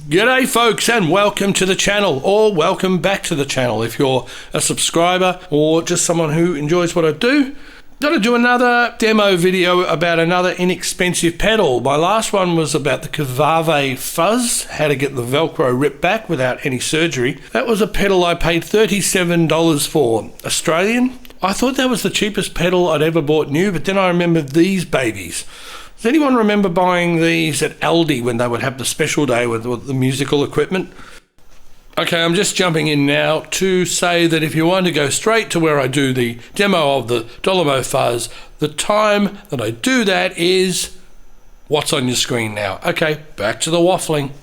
G'day folks, and welcome to the channel, or welcome back to the channel if you're a subscriber or just someone who enjoys what I do. Gonna do another demo video about another inexpensive pedal. My last one was about the Dolamo Fuzz, how to get the Velcro ripped back without any surgery. That was a pedal I paid $37 for, Australian. I thought that was the cheapest pedal I'd ever bought new, but then I remembered these babies. Does anyone remember buying these at Aldi when they would have the special day with the musical equipment? Okay, I'm just jumping in now to say that if you want to go straight to where I do the demo of the Dolamo Fuzz, the time that I do that is what's on your screen now. Okay, back to the waffling.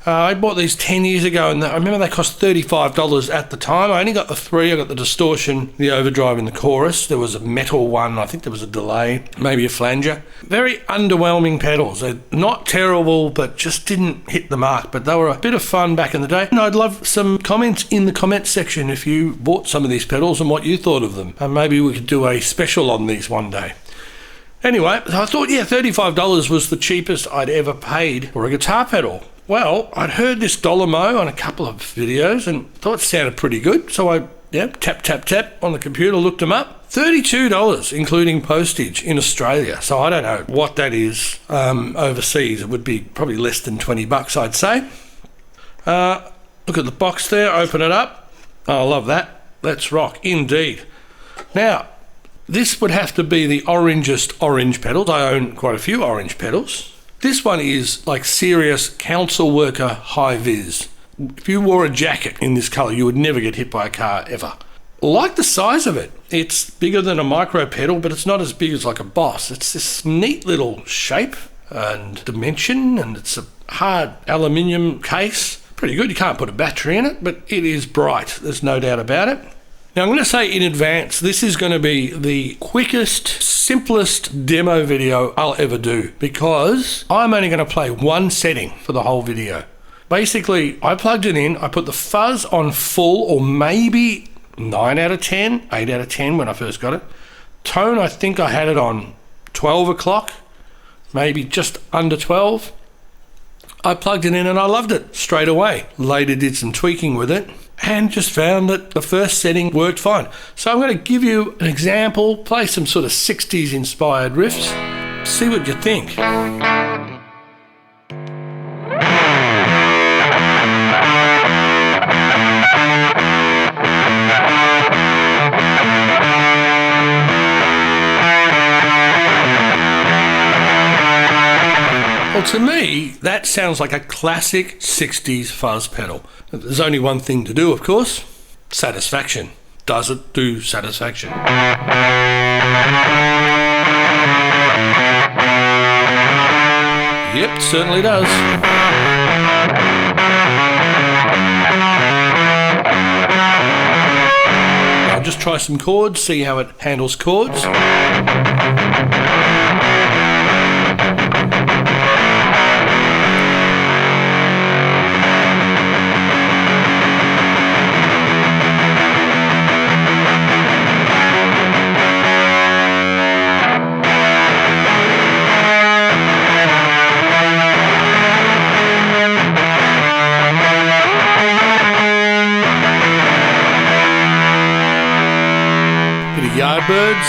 I bought these 10 years ago, and I remember they cost $35 at the time. I only got the three. I got the distortion, the overdrive, and the chorus. There was a metal one. I think there was a delay, maybe a flanger. Very underwhelming pedals. They're not terrible, but just didn't hit the mark. But they were a bit of fun back in the day. And I'd love some comments in the comments section if you bought some of these pedals and what you thought of them. And maybe we could do a special on these one day. Anyway, I thought, yeah, $35 was the cheapest I'd ever paid for a guitar pedal. Well, I'd heard this Dolamo on a couple of videos and thought it sounded pretty good. So I tap on the computer, looked them up. $32, including postage in Australia. So I don't know what that is overseas. It would be probably less than 20 bucks, I'd say. Look at the box there, open it up. Oh, I love that. Let's rock, indeed. Now, this would have to be the orangest orange pedals. I own quite a few orange pedals. This one is like serious council worker high vis. If you wore a jacket in this colour, you would never get hit by a car ever. Like the size of it. It's bigger than a micro pedal, but it's not as big as like a Boss. It's this neat little shape and dimension, and it's a hard aluminium case. Pretty good. You can't put a battery in it, but it is bright. There's no doubt about it. Now, I'm going to say in advance, this is going to be the quickest, simplest demo video I'll ever do, because I'm only going to play one setting for the whole video. Basically, I plugged it in, I put the fuzz on full, or maybe 9 out of 10, 8 out of 10 when I first got it. Tone, I think I had it on 12 o'clock, maybe just under 12. I plugged it in and I loved it straight away. Later did some tweaking with it and just found that the first setting worked fine. So I'm going to give you an example, play some sort of 60s inspired riffs, see what you think. Well, to me, that sounds like a classic 60s fuzz pedal. There's only one thing to do, of course. Satisfaction. Does it do satisfaction? Yep, certainly does. I'll just try some chords, see how it handles chords. Yardbirds.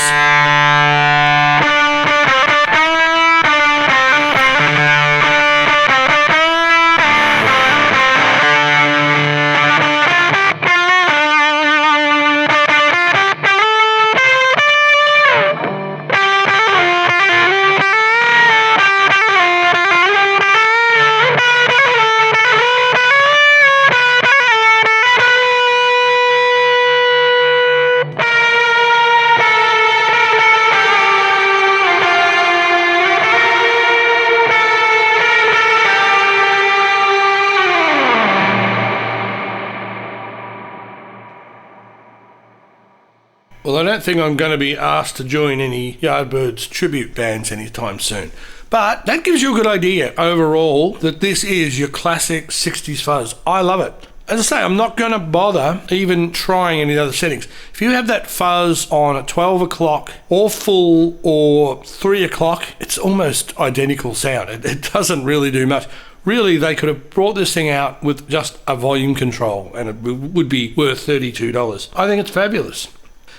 Well, I don't think I'm going to be asked to join any Yardbirds tribute bands anytime soon. But that gives you a good idea overall that this is your classic 60s fuzz. I love it. As I say, I'm not going to bother even trying any other settings. If you have that fuzz on at 12 o'clock or full or 3 o'clock, it's almost identical sound. It doesn't really do much. Really, they could have brought this thing out with just a volume control and it would be worth $32. I think it's fabulous.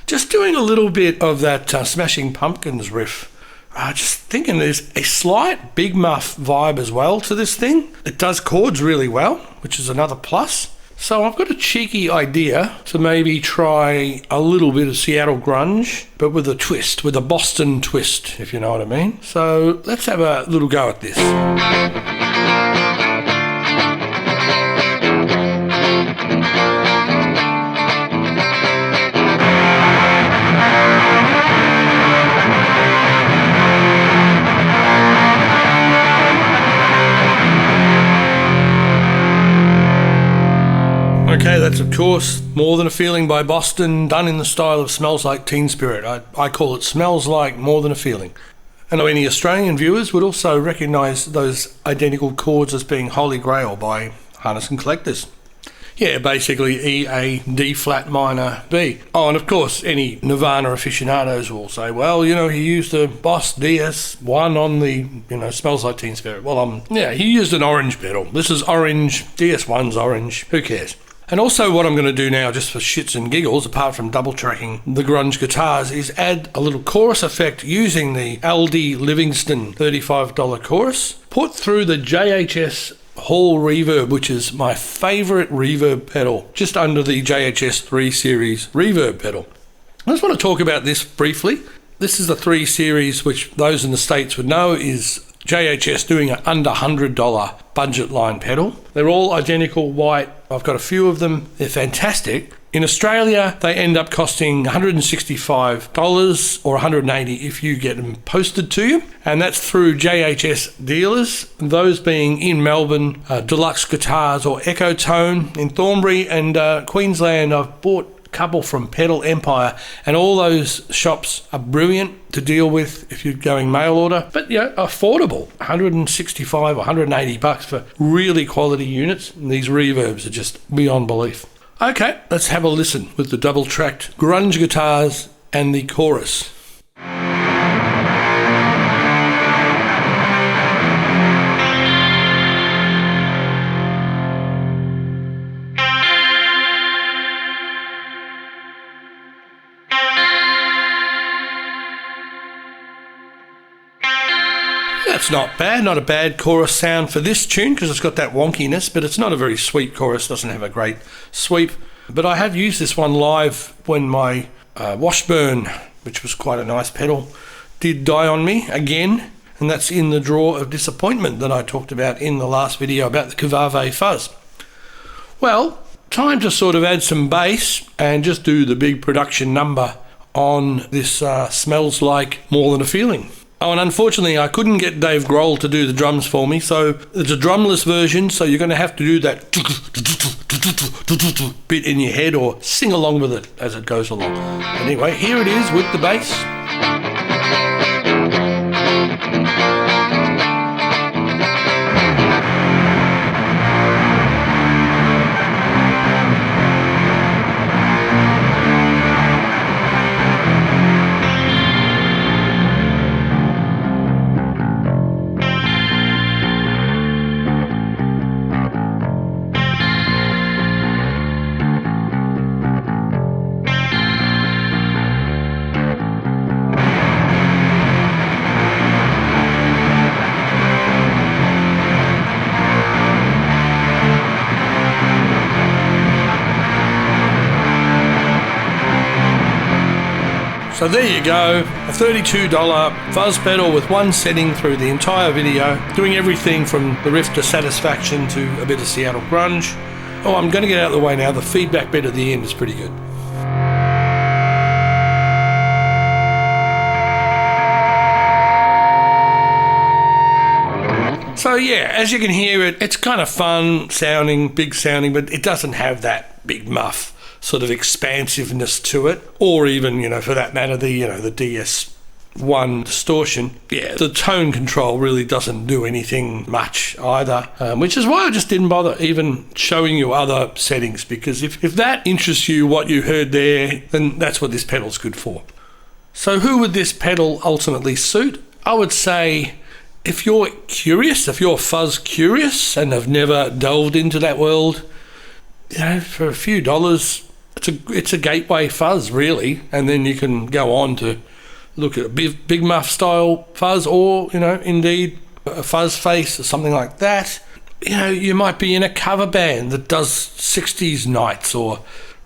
Just doing a little bit of that Smashing Pumpkins riff. Just thinking there's a slight Big Muff vibe as well to this thing. It does chords really well, which is another plus. So I've got a cheeky idea to maybe try a little bit of Seattle grunge, but with a twist, with a Boston twist, if you know what I mean. So let's have a little go at this. Okay, that's of course More Than a Feeling by Boston, done in the style of Smells Like Teen Spirit. I call it Smells Like More Than a Feeling. I know any Australian viewers would also recognise those identical chords as being Holy Grail by Harness and Collectors. Yeah, basically E, A, D flat minor, B. Oh, and of course any Nirvana aficionados will say, well, you know, he used a Boss DS1 on the, you know, Smells Like Teen Spirit. Well, yeah, he used an orange pedal. This is orange, DS1's orange, who cares? And also what I'm going to do now, just for shits and giggles, apart from double tracking the grunge guitars, is add a little chorus effect using the Aldi Livingstone $35 chorus, put through the JHS Hall Reverb, which is my favourite reverb pedal, just under the JHS 3 Series reverb pedal. I just want to talk about this briefly. This is the 3 Series, which those in the States would know is JHS doing an under $100 budget line pedal. They're all identical white. I've got a few of them. They're fantastic. In Australia, they end up costing $165 or $180 if you get them posted to you. And that's through JHS dealers, those being in Melbourne, Deluxe Guitars or Echo Tone in Thornbury, and Queensland. I've bought couple from Pedal Empire, and all those shops are brilliant to deal with if you're going mail order, but yeah, affordable. $165 or $180 for really quality units, and these reverbs are just beyond belief. Okay, let's have a listen with the double tracked grunge guitars and the chorus. That's not bad, not a bad chorus sound for this tune because it's got that wonkiness, but it's not a very sweet chorus, doesn't have a great sweep. But I have used this one live when my Washburn, which was quite a nice pedal, did die on me again, and that's in the drawer of disappointment that I talked about in the last video about the Dolamo Fuzz. Well, time to sort of add some bass and just do the big production number on this Smells Like More Than a Feeling. Oh, and unfortunately, I couldn't get Dave Grohl to do the drums for me, so it's a drumless version, so you're going to have to do that bit in your head or sing along with it as it goes along. Anyway, here it is with the bass. So there you go, a $32 fuzz pedal with one setting through the entire video, doing everything from the riff to satisfaction to a bit of Seattle grunge. Oh, I'm going to get out of the way now, the feedback bit at the end is pretty good. So yeah, as you can hear it's kind of fun sounding, big sounding, but it doesn't have that big muff sort of expansiveness to it, or even, you know, for that matter, the DS1 distortion. Yeah, the tone control really doesn't do anything much either, which is why I just didn't bother even showing you other settings, because if that interests you, what you heard there, then that's what this pedal's good for. So who would this pedal ultimately suit? I would say if you're curious, if you're fuzz curious and have never delved into that world, you know, for a few dollars, it's a gateway fuzz, really. And then you can go on to look at a big muff style fuzz, or, you know, indeed a fuzz face or something like that. You know, you might be in a cover band that does 60s nights, or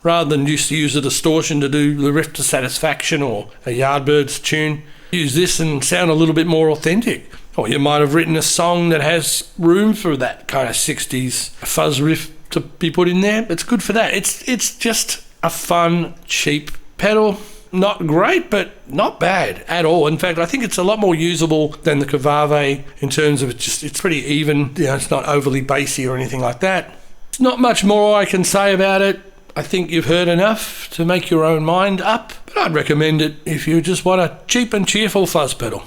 rather than used to use a distortion to do the riff to satisfaction or a Yardbirds tune, use this and sound a little bit more authentic. Or you might have written a song that has room for that kind of 60s fuzz riff to be put in there. It's good for that. It's just a fun, cheap pedal. Not great, but not bad at all. In fact, I think it's a lot more usable than the Cavave in terms of it's pretty even. You know, it's not overly bassy or anything like that. There's not much more I can say about it. I think you've heard enough to make your own mind up, but I'd recommend it if you just want a cheap and cheerful fuzz pedal.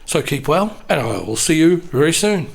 So keep well, and I will see you very soon.